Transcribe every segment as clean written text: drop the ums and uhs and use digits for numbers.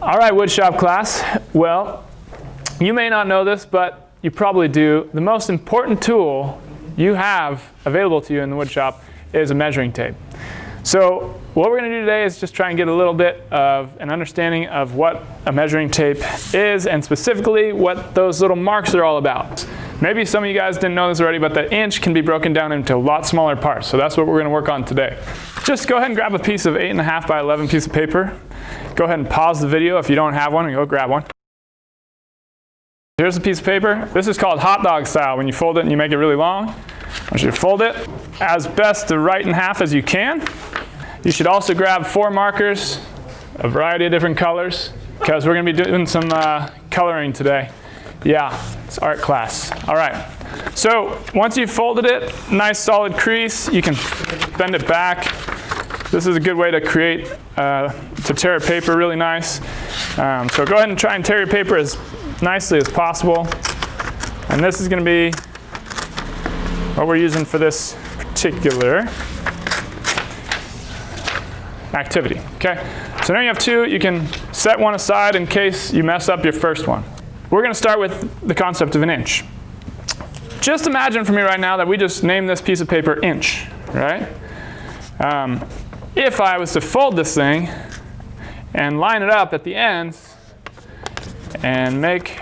All right, woodshop class. Well, you may not know this, but you probably do. The most important tool you have available to you in the woodshop is a measuring tape. So what we're going to do today is just try and get a little bit of an understanding of what a measuring tape is, and specifically what those little marks are all about. Maybe some of you guys didn't know this already, but the inch can be broken down into a lot smaller parts. So that's what we're going to work on today. Just go ahead and grab a piece of 8.5 by 11 piece of paper. Go ahead and pause the video if you don't have one and go grab one. Here's a piece of paper. This is called hot dog style. When you fold it and you make it really long, I want you to fold it as best to right in half as you can. You should also grab 4 markers, a variety of different colors, because we're going to be doing some coloring today. Yeah, it's art class. All right. So once you've folded it, nice solid crease, you can bend it back. This is a good way to create, to tear paper really nice. So go ahead and try and tear your paper as nicely as possible. And this is going to be what we're using for this particular activity. Okay, so now you have 2. You can set one aside in case you mess up your first one. We're going to start with the concept of an inch. Just imagine for me right now that we just named this piece of paper inch, right? If I was to fold this thing and line it up at the ends and make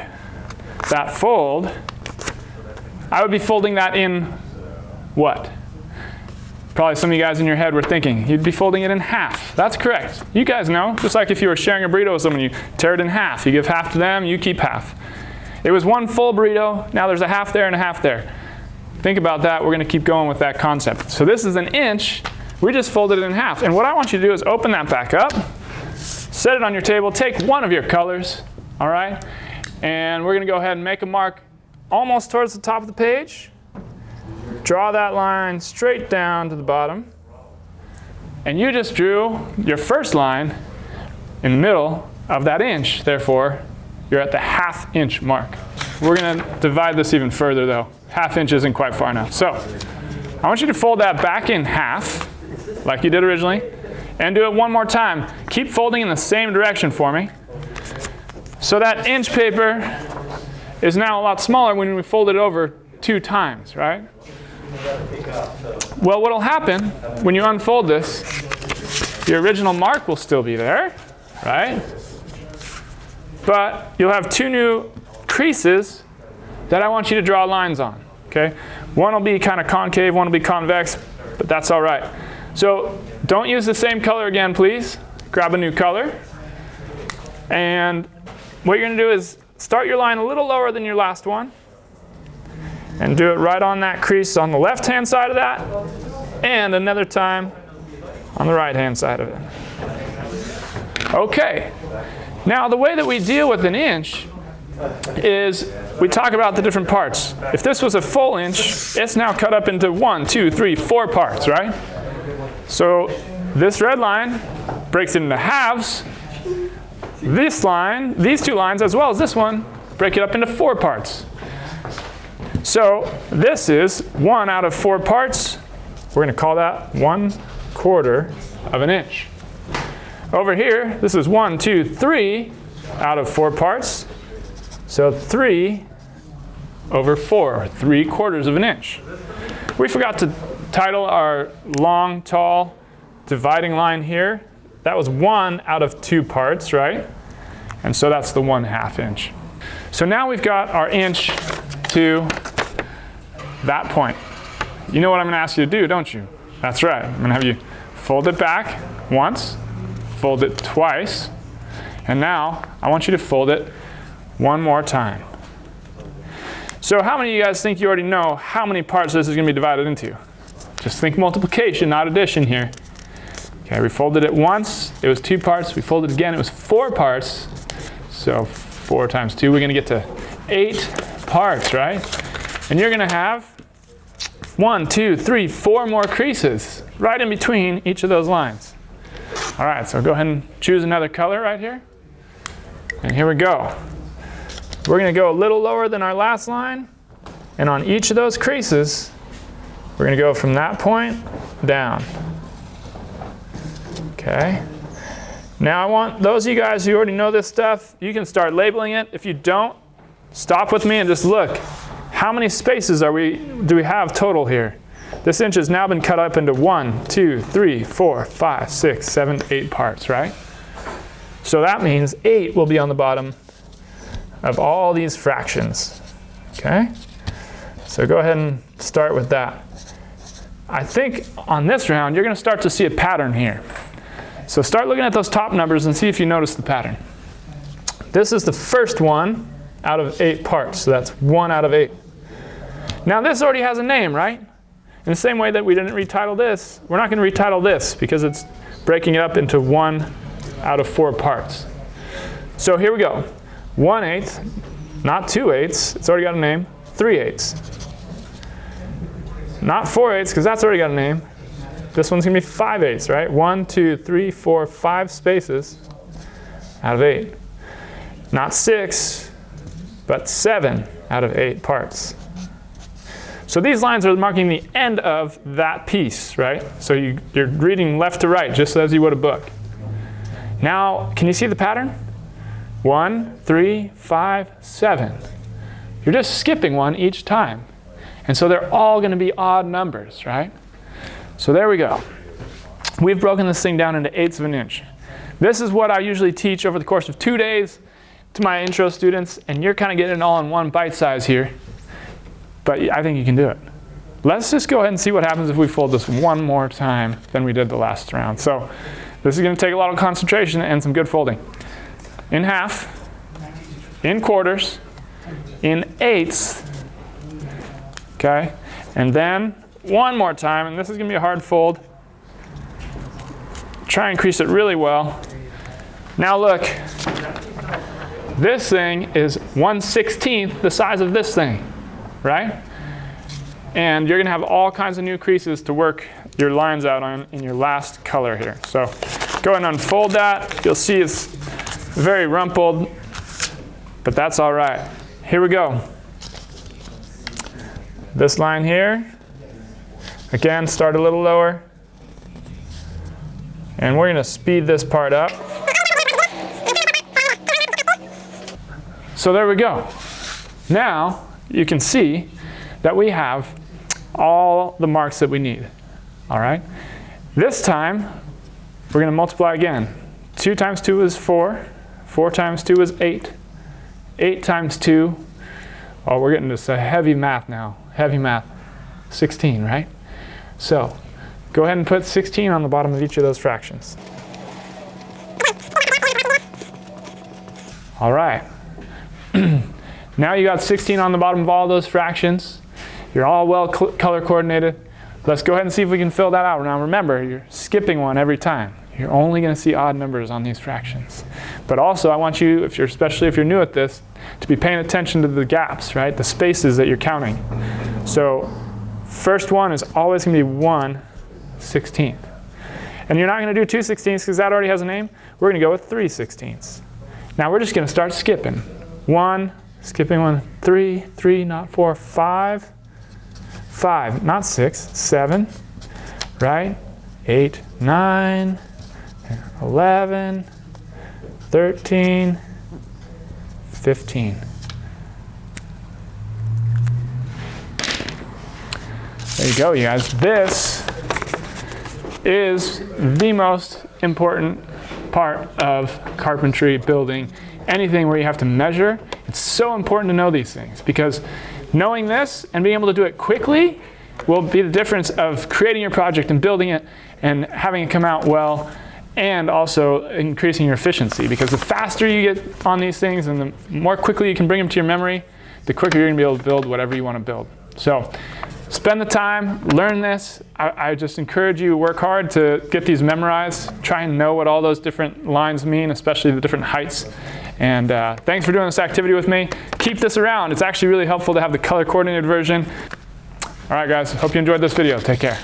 that fold, I would be folding that in what? Probably some of you guys in your head were thinking, you'd be folding it in half. That's correct. You guys know, just like if you were sharing a burrito with someone, you tear it in half. You give half to them, you keep half. It was one full burrito, now there's a half there and a half there. Think about that, we're going to keep going with that concept. So this is an inch, we just folded it in half. And what I want you to do is open that back up, set it on your table, take one of your colors, all right? And we're going to go ahead and make a mark almost towards the top of the page. Draw that line straight down to the bottom. And you just drew your first line in the middle of that inch. Therefore, you're at the ½ inch mark. We're going to divide this even further though. ½ inch isn't quite far enough. So I want you to fold that back in half like you did originally, and do it one more time. Keep folding in the same direction for me. So that inch paper is now a lot smaller when we fold it over 2 times, right? Well, what will happen when you unfold this, the original mark will still be there, right? But you'll have 2 new creases that I want you to draw lines on, okay? One will be kind of concave, one will be convex, but that's all right. So don't use the same color again, please. Grab a new color. And what you're going to do is start your line a little lower than your last one. And do it right on that crease on the left-hand side of that, and another time on the right-hand side of it. Okay, now the way that we deal with an inch is we talk about the different parts. If this was a full inch, it's now cut up into 1, 2, 3, 4 parts, right? So this red line breaks it into halves. This line, these 2 lines, as well as this one, break it up into 4 parts. So this is 1 out of 4 parts. We're going to call that 1/4 of an inch. Over here, this is 1, 2, 3 out of 4 parts. So 3 over 4, 3/4 of an inch. We forgot to title our long, tall dividing line here. That was 1 out of 2 parts, right? And so that's the 1/2 inch. So now we've got our inch to that point. You know what I'm going to ask you to do, don't you? That's right. I'm going to have you fold it back once, fold it twice, and now I want you to fold it one more time. So how many of you guys think you already know how many parts this is going to be divided into? Just think multiplication, not addition here. Okay, we folded it once, it was 2 parts. We folded it again, it was 4 parts. So 4 times 2, we're going to get to 8 parts, right? And you're going to have 1, 2, 3, 4 more creases right in between each of those lines. All right, so go ahead and choose another color right here. And here we go. We're going to go a little lower than our last line. And on each of those creases, we're going to go from that point down. Okay. Now I want those of you guys who already know this stuff, you can start labeling it. If you don't, stop with me and just look. How many spaces do we have total here? This inch has now been cut up into 1, 2, 3, 4, 5, 6, 7, 8 parts, right? So that means 8 will be on the bottom of all these fractions, okay? So go ahead and start with that. I think on this round, you're gonna start to see a pattern here. So start looking at those top numbers and see if you notice the pattern. This is the first one out of 8 parts, so that's 1 out of 8. Now this already has a name, right? In the same way that we didn't retitle this, we're not gonna retitle this because it's breaking it up into 1 out of 4 parts. So here we go. 1/8, not 2/8, it's already got a name, 3/8. Not 4/8, because that's already got a name. This one's gonna be 5/8, right? 1, 2, 3, 4, 5 spaces out of 8. Not 6, but 7 out of 8 parts. So these lines are marking the end of that piece, right? So you're reading left to right, just as you would a book. Now, can you see the pattern? 1, 3, 5, 7. You're just skipping one each time. And so they're all going to be odd numbers, right? So there we go. We've broken this thing down into 1/8 of an inch. This is what I usually teach over the course of 2 days to my intro students, and you're kind of getting it all in one bite size here. But I think you can do it. Let's just go ahead and see what happens if we fold this one more time than we did the last round. So this is going to take a lot of concentration and some good folding. In half, in quarters, in 1/8, okay? And then one more time, and this is going to be a hard fold. Try and crease it really well. Now look, this thing is 1/16 the size of this thing, right? And you're going to have all kinds of new creases to work your lines out on in your last color here. So go ahead and unfold that. You'll see it's very rumpled, but that's all right. Here we go. This line here, again, start a little lower. And we're going to speed this part up. So there we go. Now you can see that we have all the marks that we need. All right. This time, we're going to multiply again. 2 times 2 is 4. 4 times 2 is 8. 8 times 2, oh, we're getting to some heavy math now. Heavy math. 16, right? So go ahead and put 16 on the bottom of each of those fractions. All right. Now you got 16 on the bottom of all those fractions. You're all well color coordinated. Let's go ahead and see if we can fill that out. Now remember, you're skipping one every time. You're only going to see odd numbers on these fractions. But also I want you, especially if you're new at this, to be paying attention to the gaps, right? The spaces that you're counting. So first one is always going to be 1/16. And you're not going to do 2/16 because that already has a name. We're going to go with 3/16. Now we're just going to start skipping. 1, skipping 1, 3, 3, not 4, 5, 5, not 6, 7, right? 8, 9, 11, 13, 15. There you go, you guys. This is the most important part of carpentry, building, anything where you have to measure. It's so important to know these things because knowing this and being able to do it quickly will be the difference of creating your project and building it and having it come out well, and also increasing your efficiency, because the faster you get on these things and the more quickly you can bring them to your memory, the quicker you're going to be able to build whatever you want to build. So spend the time, learn this. I just encourage you to work hard to get these memorized. Try and know what all those different lines mean, especially the different heights. And thanks for doing this activity with me. Keep this around. It's actually really helpful to have the color coordinated version. All right, guys. Hope you enjoyed this video. Take care.